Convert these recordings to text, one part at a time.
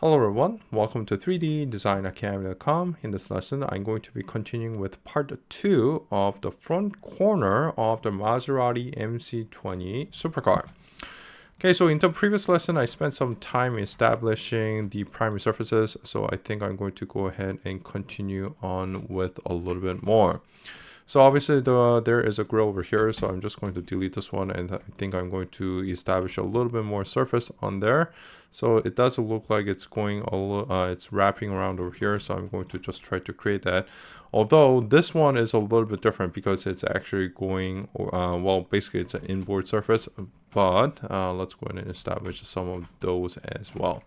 Hello everyone, welcome to 3ddesignacademy.com. In this lesson, I'm going to be continuing with part 2 of the front corner of the Maserati MC20 supercar. Okay, so in the previous lesson, I spent some time establishing the primary surfaces, so I think I'm going to go ahead and continue on with a little bit more. So obviously there is a grill over here, so I'm just going to delete this one, and I think I'm going to establish a little bit more surface on there. So it does look like it's going it's wrapping around over here, so I'm going to just try to create that. Although this one is a little bit different because it's actually going, well, basically it's an inboard surface, but let's go ahead and establish some of those as well.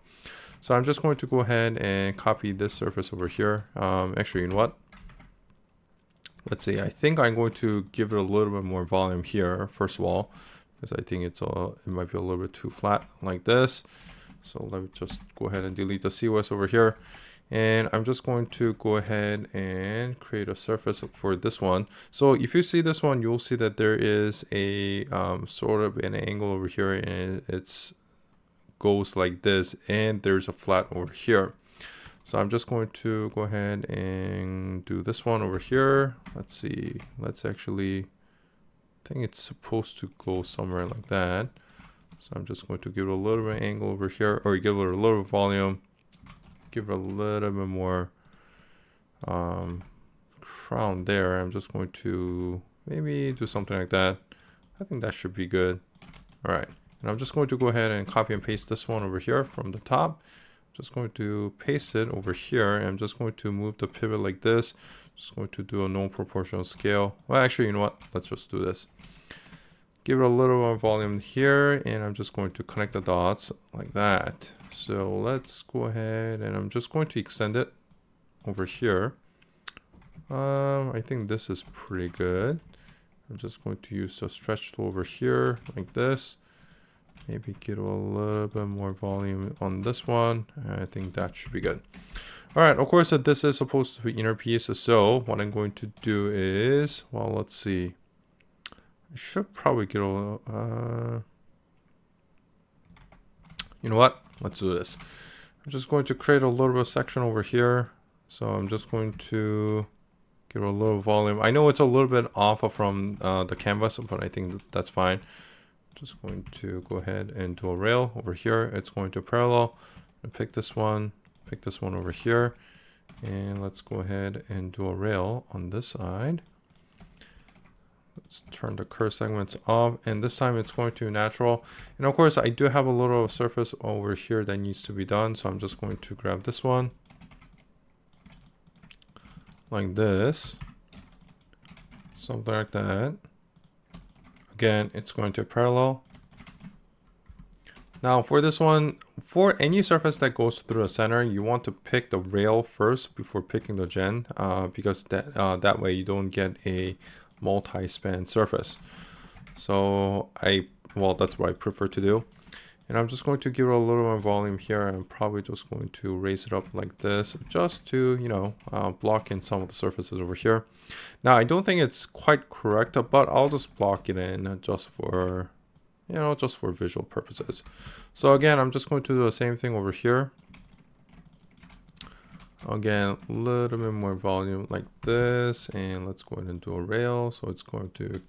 So I'm just going to go ahead and copy this surface over here. Actually, you know what? Let's see, I think I'm going to give it a little bit more volume here, first of all, because I think it might be a little bit too flat like this. So let me just go ahead and delete the COS over here. And I'm just going to go ahead and create a surface for this one. So if you see this one, you'll see that there is a sort of an angle over here, and it's goes like this, and there's a flat over here. So I'm just going to go ahead and do this one over here. Let's see. Let's actually, I think it's supposed to go somewhere like that. So I'm just going to give it a little bit of angle over here, or give it a little bit of volume. Give it a little bit more crown there. I'm just going to maybe do something like that. I think that should be good. All right. And I'm just going to go ahead and copy and paste this one over here from the top. Just going to paste it over here, and I'm just going to move the pivot like this. Just going to do a non-proportional scale. Well, actually, you know what? Let's just do this. Give it a little more volume here, and I'm just going to connect the dots like that. So let's go ahead, and I'm just going to extend it over here. I think this is pretty good. I'm just going to use the stretch tool over here like this. Maybe get a little bit more volume on this one. I think that should be good. All right, of course, this is supposed to be inner piece. So what I'm going to do is, well, let's see. I should probably get a, you know what? Let's do this. I'm just going to create a little bit of section over here. So I'm just going to give it a little volume. I know it's a little bit off from the canvas, but I think that's fine. Just going to go ahead and do a rail over here. It's going to parallel and pick this one over here, and let's go ahead and do a rail on this side. Let's turn the curve segments off, and this time it's going to natural. And of course, I do have a little surface over here that needs to be done, so I'm just going to grab this one like this, something like that. Again, it's going to parallel. Now for this one, for any surface that goes through the center, you want to pick the rail first before picking the gen, because that way you don't get a multi-span surface. So well, that's what I prefer to do. And I'm just going to give it a little more volume here. I'm probably just going to raise it up like this, just to, you know, block in some of the surfaces over here. Now, I don't think it's quite correct, but I'll just block it in just for, you know, just for visual purposes. So again, I'm just going to do the same thing over here. Again, a little bit more volume like this, and let's go ahead and do a rail. So it's going to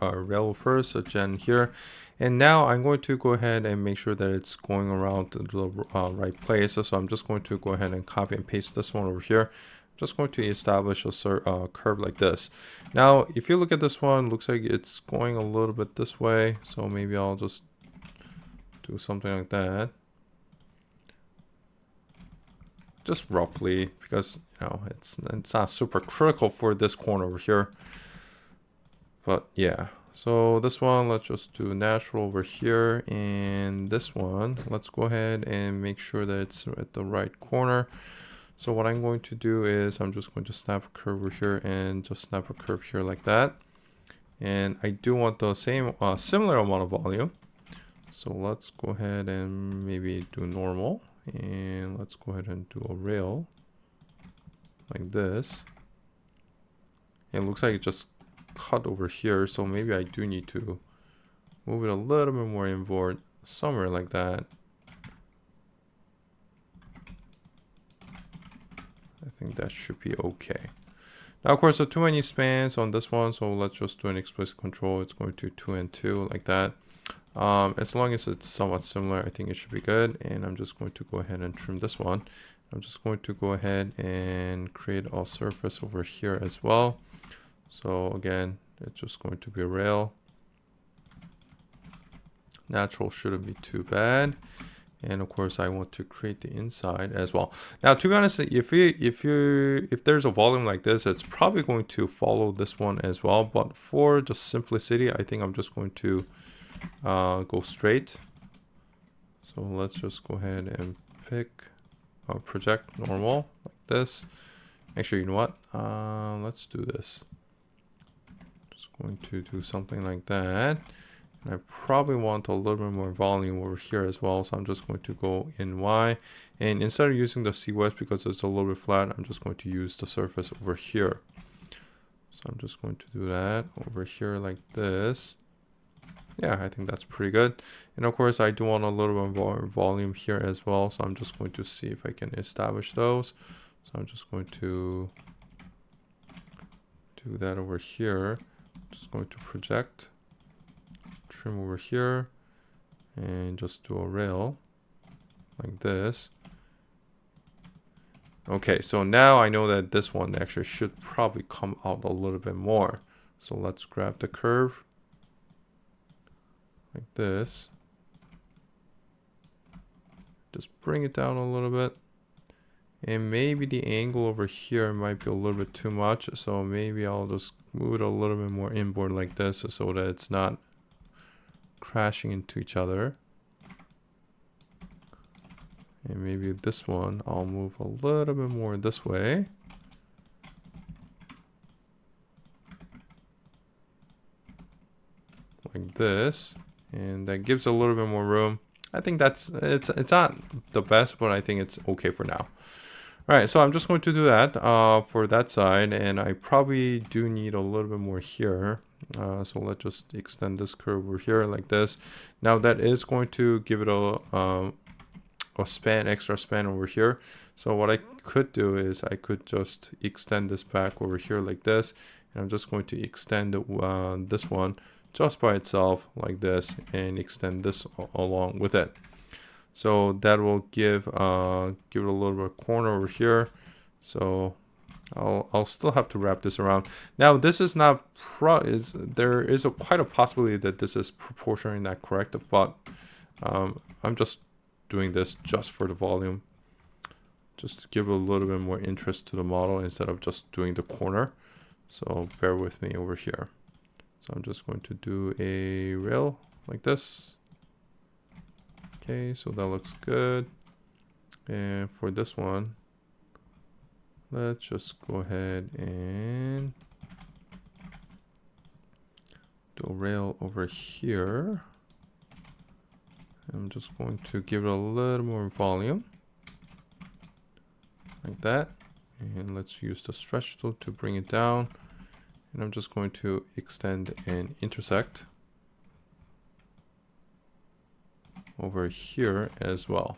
rail first, a gen here. And now I'm going to go ahead and make sure that it's going around to the right place. So I'm just going to go ahead and copy and paste this one over here. I'm just going to establish a curve like this. Now, if you look at this one, looks like it's going a little bit this way. So maybe I'll just do something like that. Just roughly, because, you know, it's not super critical for this corner over here. But yeah, so this one, let's just do natural over here, and this one, let's go ahead and make sure that it's at the right corner. So what I'm going to do is I'm just going to snap a curve over here and just snap a curve here like that. And I do want the same similar amount of volume. So let's go ahead and maybe do normal. And let's go ahead and do a rail like this. It looks like it just cut over here, so maybe I do need to move it a little bit more inward, somewhere like that. think that should be okay. Now, of course, there are too many spans on this one, so let's just do an explicit control. It's going to 2 and 2 like that. As long as it's somewhat similar, I think it should be good. And I'm just going to go ahead and trim this one. I'm just going to go ahead and create a surface over here as well. So again, it's just going to be a rail. Natural shouldn't be too bad. And of course, I want to create the inside as well. Now, to be honest, if there's a volume like this, it's probably going to follow this one as well. But for the simplicity, I think I'm just going to go straight. So let's just go ahead and pick project normal like this. Actually, you know what? Let's do this. Just going to do something like that. And I probably want a little bit more volume over here as well. So I'm just going to go in Y. And instead of using the C wedge because it's a little bit flat, I'm just going to use the surface over here. So I'm just going to do that over here like this. Yeah, I think that's pretty good. And of course, I do want a little bit more volume here as well. So I'm just going to see if I can establish those. So I'm just going to do that over here. Just going to project. Trim over here and just do a rail like this. Okay, so now I know that this one actually should probably come out a little bit more. So let's grab the curve like this. Just bring it down a little bit. And maybe the angle over here might be a little bit too much. So maybe I'll just move it a little bit more inboard like this so that it's not crashing into each other. And maybe this one I'll move a little bit more this way. Like this. And that gives a little bit more room. I think it's not the best, but I think it's okay for now. All right, so I'm just going to do that for that side, and I probably do need a little bit more here. So let's just extend this curve over here like this. Now that is going to give it a span, extra span over here. So what I could do is I could just extend this back over here like this, and I'm just going to extend this one just by itself like this, and extend this along with it. So that will give it a little bit of corner over here. So I'll still have to wrap this around. Now this is not there is quite a possibility that this is proportionally not correct, but I'm just doing this just for the volume, just to give a little bit more interest to the model instead of just doing the corner. So bear with me over here. So I'm just going to do a rail like this. Okay, so that looks good. And for this one, let's just go ahead and do a rail over here. I'm just going to give it a little more volume like that. And let's use the stretch tool to bring it down. And I'm just going to extend and intersect over here as well.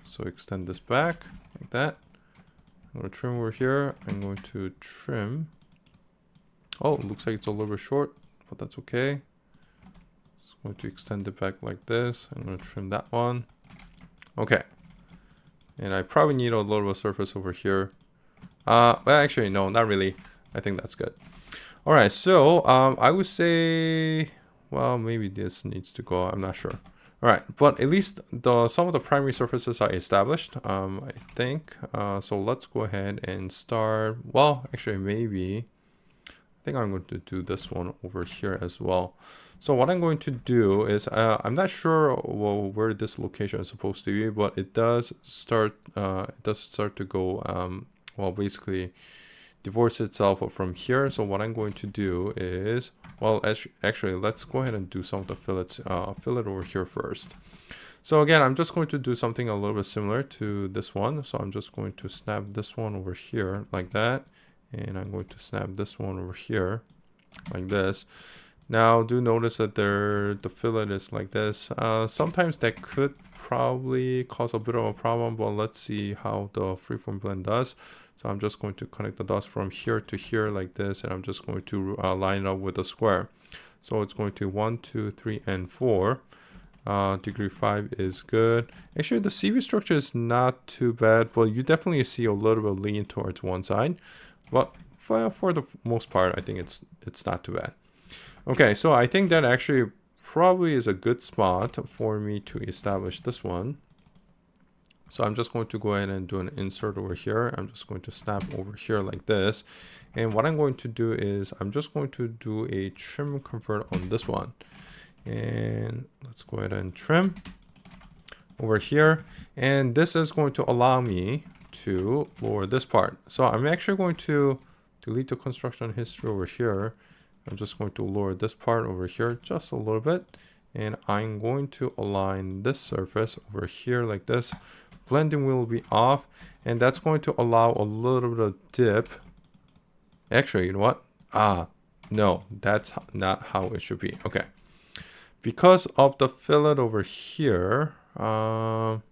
So extend this back like that. I'm going to trim over here. I'm going to trim. Oh, it looks like it's a little bit short, but that's okay. Just going to extend it back like this. I'm going to trim that one. Okay. And I probably need a little bit of surface over here. Well, actually, no, not really. I think that's good. All right, so I would say, well, maybe this needs to go. I'm not sure. All right, but at least some of the primary surfaces are established, I think. So let's go ahead and start. Well, actually, maybe I think I'm going to do this one over here as well. So what I'm going to do is I'm not sure where this location is supposed to be, but it does start. To go. Well, basically divorce itself from here. So what I'm going to do is, well, actually, let's go ahead and do some of the fillets, fillet over here first. So again, I'm just going to do something a little bit similar to this one. So I'm just going to snap this one over here like that. And I'm going to snap this one over here like this. Now do notice that the fillet is like this. Sometimes that could probably cause a bit of a problem, but let's see how the freeform blend does. So I'm just going to connect the dots from here to here like this, and I'm just going to line it up with a square. So it's going to 1, 2, 3, and 4. Degree 5 is good. Actually, the CV structure is not too bad, but you definitely see a little bit lean towards one side. But for the most part, I think it's not too bad. Okay, so I think that actually probably is a good spot for me to establish this one. So I'm just going to go ahead and do an insert over here. I'm just going to snap over here like this. And what I'm going to do is I'm just going to do a trim convert on this one. And let's go ahead and trim over here. And this is going to allow me to lower this part. So I'm actually going to delete the construction history over here. I'm just going to lower this part over here just a little bit. And I'm going to align this surface over here like this. Blending will be off. And that's going to allow a little bit of dip. Actually, you know what? No, that's not how it should be. Okay. Because of the fillet over here, actually,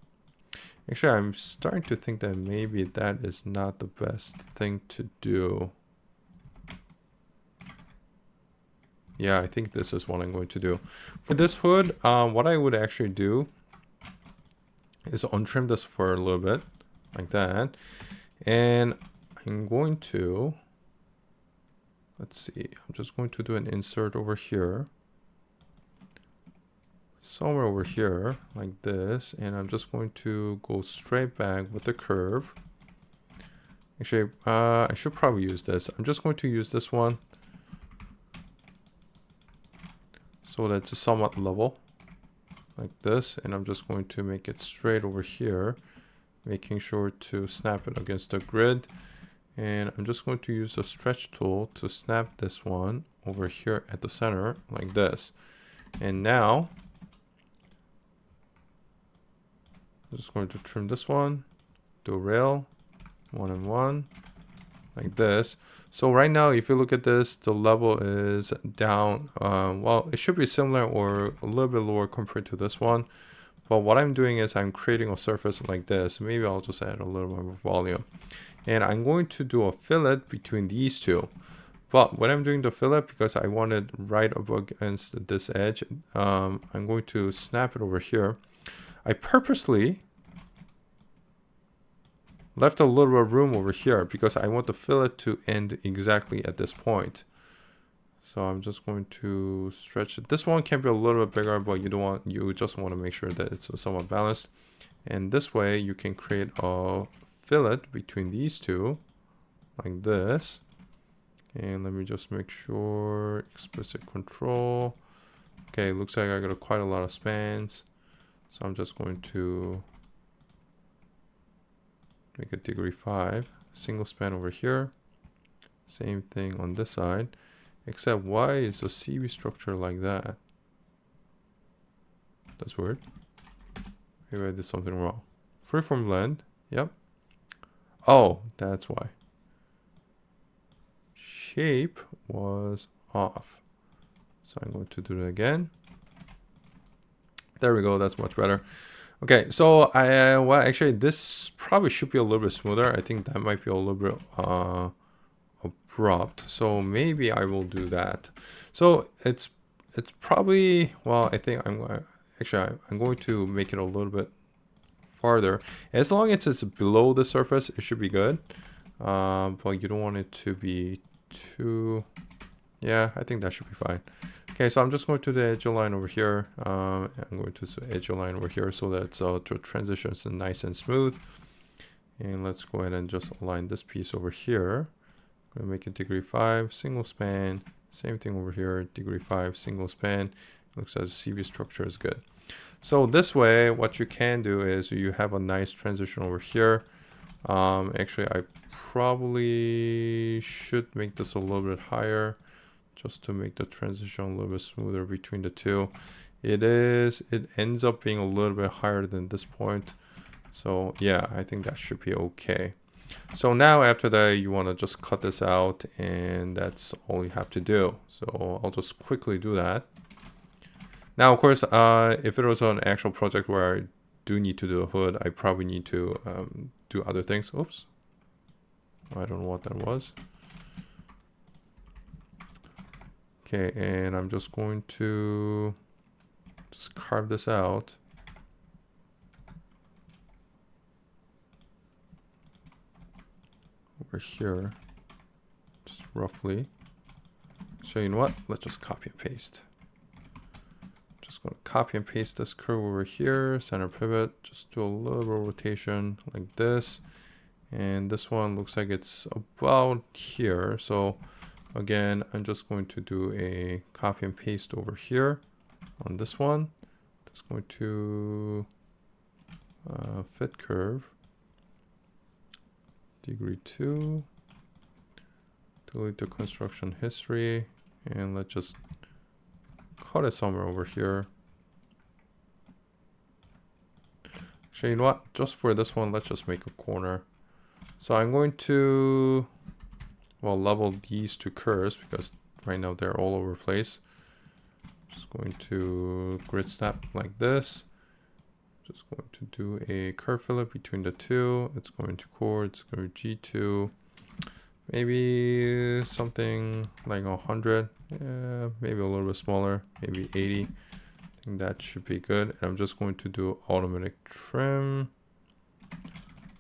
I'm starting to think that maybe that is not the best thing to do. Yeah, I think this is what I'm going to do. For this hood, what I would actually do is untrim this for a little bit, like that. And I'm going to, let's see, I'm just going to do an insert over here. Somewhere over here, like this. And I'm just going to go straight back with the curve. Actually, I should probably use this. I'm just going to use this one. So that's somewhat level like this, and I'm just going to make it straight over here, making sure to snap it against the grid. And I'm just going to use the stretch tool to snap this one over here at the center like this. And now I'm just going to trim this one, do a rail 1 and 1 like this. So right now, if you look at this, the level is down. Well, it should be similar or a little bit lower compared to this one. But what I'm doing is I'm creating a surface like this. Maybe I'll just add a little more volume. And I'm going to do a fillet between these two. But when I'm doing the fillet, because I want it right up against this edge, I'm going to snap it over here. I purposely left a little bit of room over here because I want the fillet to end exactly at this point. So I'm just going to stretch it. This one can be a little bit bigger, but you just want to make sure that it's somewhat balanced. And this way you can create a fillet between these two like this. And let me just make sure explicit control. Okay, looks like I got quite a lot of spans. So I'm just going to make it degree 5, single span over here. Same thing on this side, except why is the CV structure like that? That's weird. Maybe I did something wrong. Freeform blend, yep. Oh, that's why. Shape was off. So I'm going to do it again. There we go, that's much better. Okay, so well, actually this probably should be a little bit smoother. I think that might be a little bit abrupt. So maybe I will do that. So it's probably, well, I think I'm going to make it a little bit farther. As long as it's below the surface, it should be good. But you don't want it to be too, yeah, I think that should be fine. Okay, so I'm just going to the edge line over here. I'm going to the edge line over here so that the transition is nice and smooth. And let's go ahead and just align this piece over here. I'm going to make it degree 5, single span. Same thing over here, degree 5, single span. Looks as the CV structure is good. So this way, what you can do is you have a nice transition over here. Actually, I probably should make this a little bit higher, just to make the transition a little bit smoother between the two. It ends up being a little bit higher than this point. So yeah, I think that should be okay. So now after that, you want to just cut this out, and that's all you have to do. So I'll just quickly do that. Now, of course, if it was an actual project where I do need to do a hood, I probably need to do other things. Oops. I don't know what that was. Okay, and I'm just going to just carve this out. Over here, just roughly. So you know what? Let's just copy and paste. Just going to copy and paste this curve over here, center pivot, just do a little rotation like this. And this one looks like it's about here. So again, I'm just going to do a copy and paste over here on this one. Just going to fit curve, degree 2, delete the construction history, and let's just cut it somewhere over here. Actually, you know what? Just for this one, let's just make a corner. So I'm going to, well, level these two curves because right now they're all over the place. Just going to grid snap like this. Just going to do a curve fillet between the two. It's going to core, it's going to G2. Maybe something like 100. Yeah, maybe a little bit smaller, maybe 80. I think that should be good. And I'm just going to do automatic trim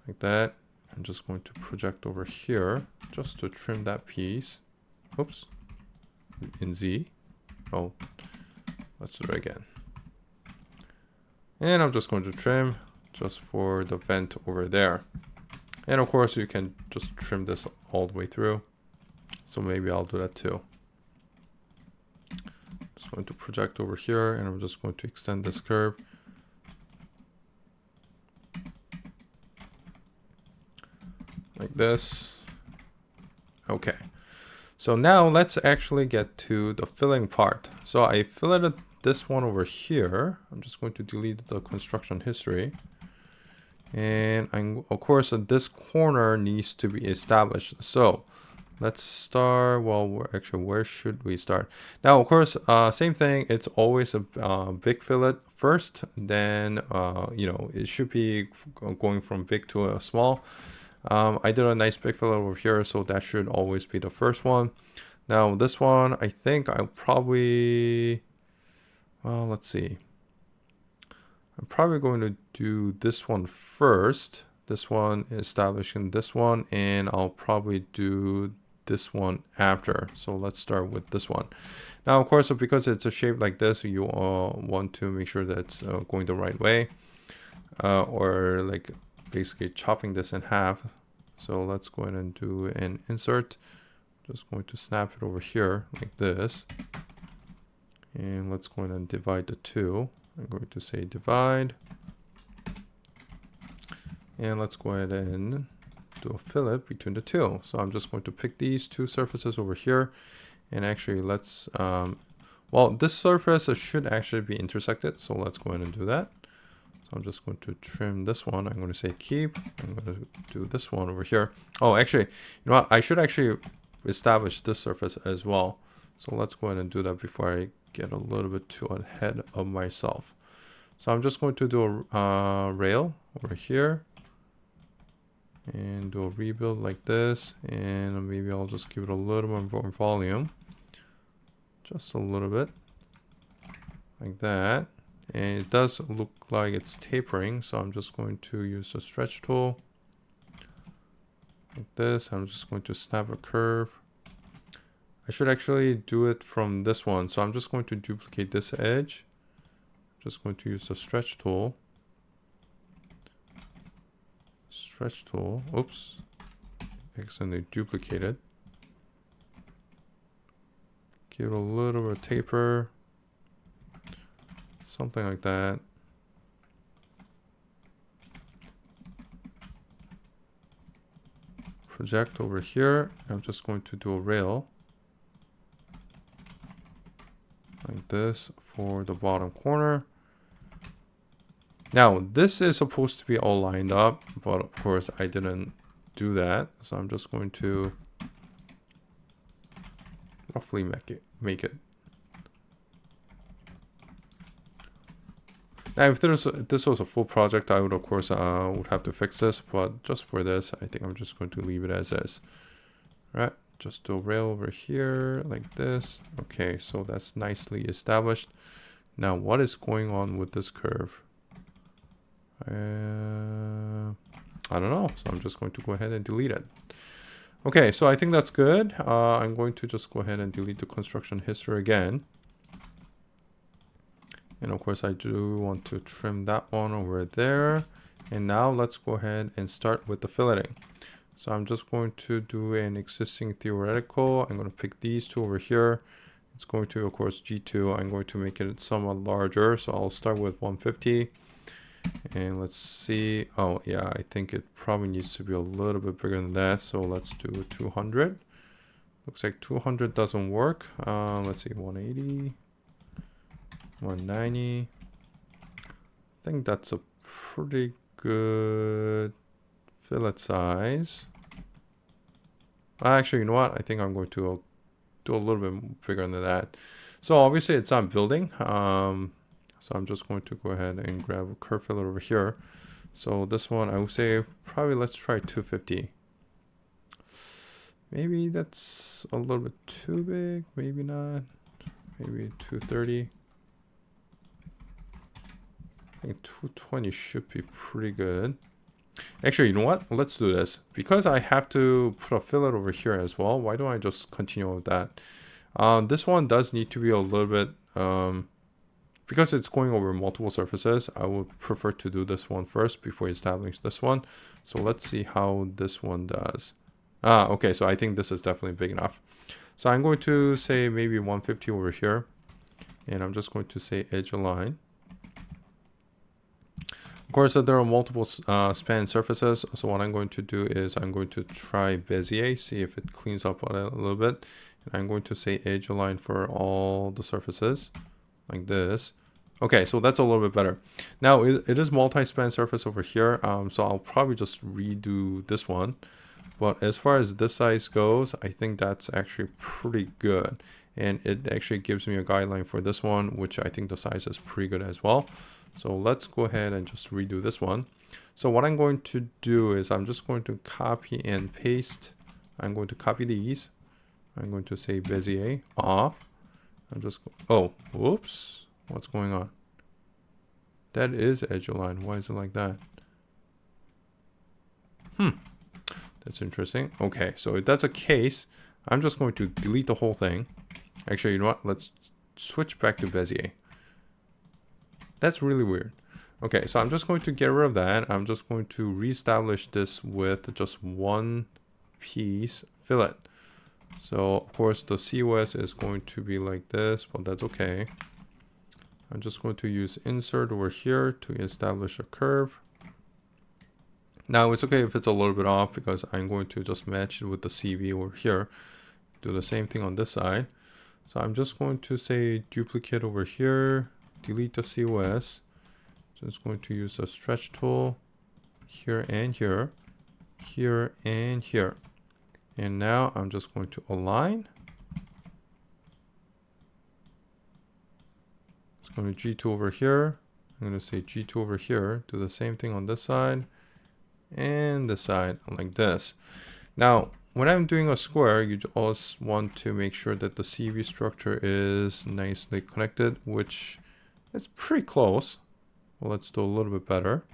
like that. I'm just going to project over here just to trim that piece. Oops. In Z. Oh, let's do it again. And I'm just going to trim just for the vent over there. And of course, you can just trim this all the way through. So maybe I'll do that too. Just going to project over here, and I'm just going to extend this curve. Like this. Okay. So now let's actually get to the filling part. So I filleted this one over here. I'm just going to delete the construction history. And of course, this corner needs to be established. So let's start, well, where should we start? Now, of course, same thing. It's always a big fillet first. Then, you know, it should be going from big to a small. I did a nice big fillet over here, so that should always be the first one. Now, this one, I think I'll probably, well, let's see. I'm probably going to do this one first. This one, establishing this one, and I'll probably do this one after. So let's start with this one. Now, of course, because it's a shape like this, you want to make sure that it's going the right way, or like basically chopping this in half. So let's go ahead and do an insert. Just going to snap it over here like this. And let's go ahead and divide the two. I'm going to say divide. And let's go ahead and do a fillet between the two. So I'm just going to pick these two surfaces over here. And actually let's, well, this surface should actually be intersected. So let's go ahead and do that. So I'm just going to trim this one. I'm going to say keep. I'm going to do this one over here. Oh, actually, you know what? I should actually establish this surface as well. So let's go ahead and do that before I get a little bit too ahead of myself. So I'm just going to do a rail over here and do a rebuild like this, and maybe I'll just give it a little more volume, just a little bit like that. And it does look like it's tapering, so I'm just going to use the stretch tool like this. I'm just going to snap a curve. I should actually do it from this one, so I'm just going to duplicate this edge. Just going to use the stretch tool. Stretch tool. Oops. Accidentally duplicated. Give it a little bit of taper. Something like that. Project over here. I'm just going to do a rail like this for the bottom corner. Now, this is supposed to be all lined up, but of course I didn't do that. So I'm just going to roughly make it. Now, if this was a full project, I would of course would have to fix this, but just for this, I think I'm just going to leave it as is. Right, just do a rail over here like this. Okay, so that's nicely established. Now, what is going on with this curve? I don't know, so I'm just going to go ahead and delete it. Okay, so I think that's good. I'm going to just go ahead and delete the construction history again. And of course, I do want to trim that one over there. And now let's go ahead and start with the filleting. So I'm just going to do an existing theoretical. I'm going to pick these two over here. It's going to, of course, G2. I'm going to make it somewhat larger. So I'll start with 150. And let's see. Oh, yeah, I think it probably needs to be a little bit bigger than that. So let's do 200. Looks like 200 doesn't work. Let's see, 180. 190. I think that's a pretty good fillet size. Actually, you know what? I think I'm going to do a little bit bigger than that. So obviously it's not building. So I'm just going to go ahead and grab a curve fillet over here. So this one, I would say probably let's try 250. Maybe that's a little bit too big. Maybe not. Maybe 230. I think 220 should be pretty good. Actually, you know what? Let's do this. Because I have to put a fillet over here as well, why don't I just continue with that? This one does need to be a little bit, because it's going over multiple surfaces, I would prefer to do this one first before establish this one. So let's see how this one does. Okay, so I think this is definitely big enough. So I'm going to say maybe 150 over here. And I'm just going to say edge align. Of course, there are multiple span surfaces. So what I'm going to do is I'm going to try Bezier, see if it cleans up a little bit. And I'm going to say edge align for all the surfaces like this. Okay, so that's a little bit better. Now it is multi-span surface over here. So I'll probably just redo this one. But as far as this size goes, I think that's actually pretty good. And it actually gives me a guideline for this one, which I think the size is pretty good as well. So let's go ahead and just redo this one. So what I'm going to do is I'm just going to copy and paste. I'm going to copy these. I'm going to say Bezier off. I'm just, oh, whoops. What's going on? That is edge align. Why is it like that? That's interesting. Okay, so if that's a case, I'm just going to delete the whole thing. Actually, you know what? Let's switch back to Bezier. That's really weird. Okay, so I'm just going to get rid of that. I'm just going to reestablish this with just one piece fillet. So of course the COS is going to be like this, but that's okay. I'm just going to use insert over here to establish a curve. Now it's okay if it's a little bit off because I'm going to just match it with the CV over here. Do the same thing on this side. So I'm just going to say duplicate over here, delete the COS. Just going to use the stretch tool here and here, here and here. And now I'm just going to align. It's going to G2 over here. I'm going to say G2 over here. Do the same thing on this side and this side like this. Now, when I'm doing a square, you always want to make sure that the CV structure is nicely connected, which is pretty close. Well, let's do a little bit better.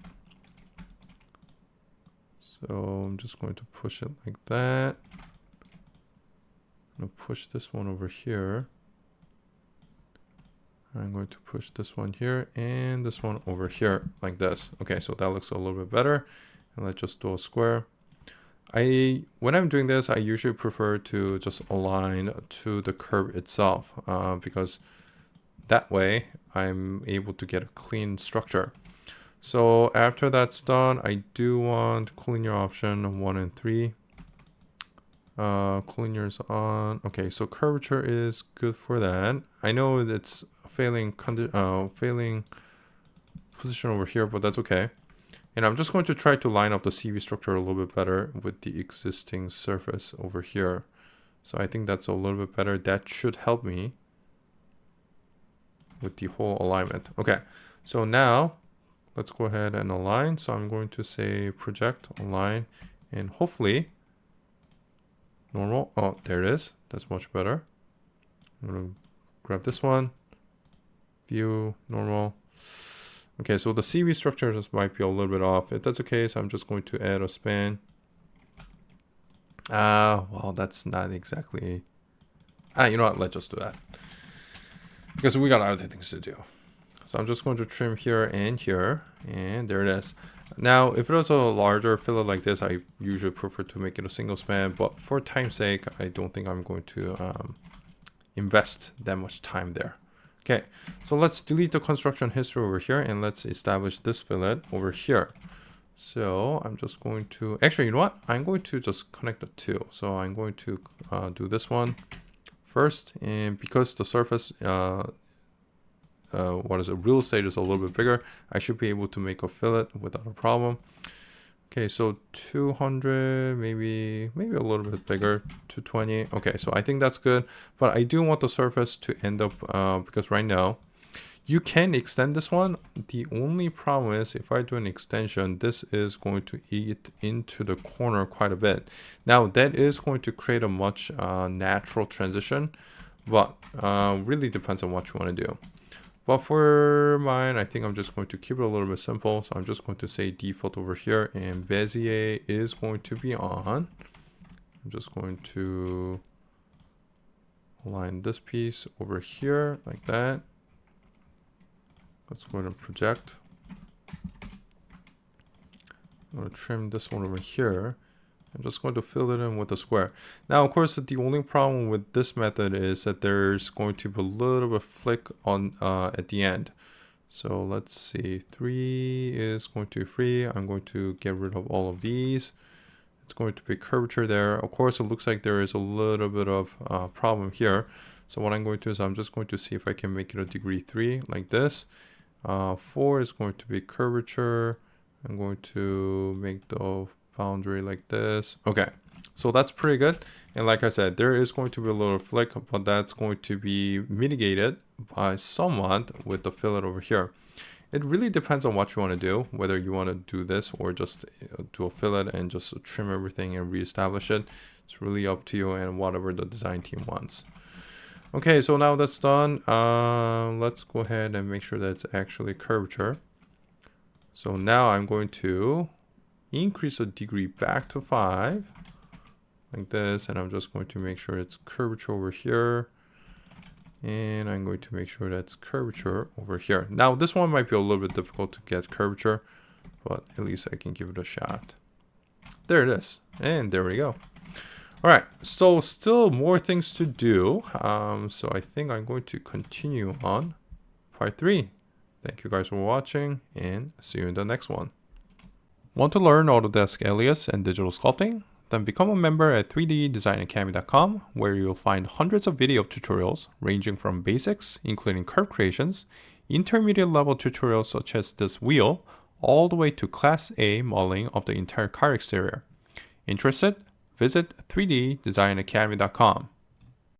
So I'm just going to push it like that. I'm going to push this one over here. I'm going to push this one here and this one over here like this. Okay, so that looks a little bit better. And let's just do a square. When I'm doing this, I usually prefer to just align to the curve itself because that way I'm able to get a clean structure. So after that's done, I do want collinear option 1 and 3. Collinear's on. Okay, so curvature is good for that. I know it's failing position over here, but that's okay. And I'm just going to try to line up the CV structure a little bit better with the existing surface over here. So I think that's a little bit better. That should help me with the whole alignment. Okay, so now let's go ahead and align. So I'm going to say project, align, and hopefully normal. Oh, there it is. That's much better. I'm going to grab this one, view, normal. Okay, so the CV structure just might be a little bit off. If that's the case, I'm just going to add a span. Well, that's not exactly... you know what? Let's just do that, because we got other things to do. So I'm just going to trim here, and there it is. Now, if it was a larger fillet like this, I usually prefer to make it a single span, but for time's sake, I don't think I'm going to invest that much time there. Okay, so let's delete the construction history over here, and let's establish this fillet over here. So I'm just going to, actually, you know what? I'm going to just connect the two. So I'm going to do this one first, and because the surface, real estate is a little bit bigger, I should be able to make a fillet without a problem. Okay, so 200, maybe a little bit bigger, 220. Okay, so I think that's good, but I do want the surface to end up, because right now, you can extend this one. The only problem is if I do an extension, this is going to eat into the corner quite a bit. Now, that is going to create a much natural transition, but really depends on what you want to do. But for mine, I think I'm just going to keep it a little bit simple. So I'm just going to say default over here, and Bezier is going to be on. I'm just going to align this piece over here like that. Let's go ahead and project. I'm going to trim this one over here. I'm just going to fill it in with a square. Now, of course, the only problem with this method is that there's going to be a little bit of flick on at the end. So let's see, 3 is going to be free. I'm going to get rid of all of these. It's going to be curvature there. Of course, it looks like there is a little bit of problem here. So what I'm going to do is I'm just going to see if I can make it a degree 3 like this. 4 is going to be curvature. I'm going to make the boundary like this. Okay, so that's pretty good. And like I said, there is going to be a little flick, but that's going to be mitigated by somewhat with the fillet over here. It really depends on what you want to do, whether you want to do this or just do a fillet and just trim everything and reestablish it. It's really up to you and whatever the design team wants. Okay, so now that's done. Let's go ahead and make sure that it's actually curvature. So now I'm going to increase the degree back to 5 like this, and I'm just going to make sure it's curvature over here, and I'm going to make sure that's curvature over here. Now this one might be a little bit difficult to get curvature, but at least I can give it a shot. There it is, and there we go. All right, so still more things to do, so I think I'm going to continue on part 3. Thank you guys for watching, and see you in the next one. Want to learn Autodesk Alias and digital sculpting? Then become a member at 3ddesignacademy.com, where you'll find hundreds of video tutorials ranging from basics, including curve creations, intermediate level tutorials such as this wheel, all the way to Class A modeling of the entire car exterior. Interested? Visit 3ddesignacademy.com.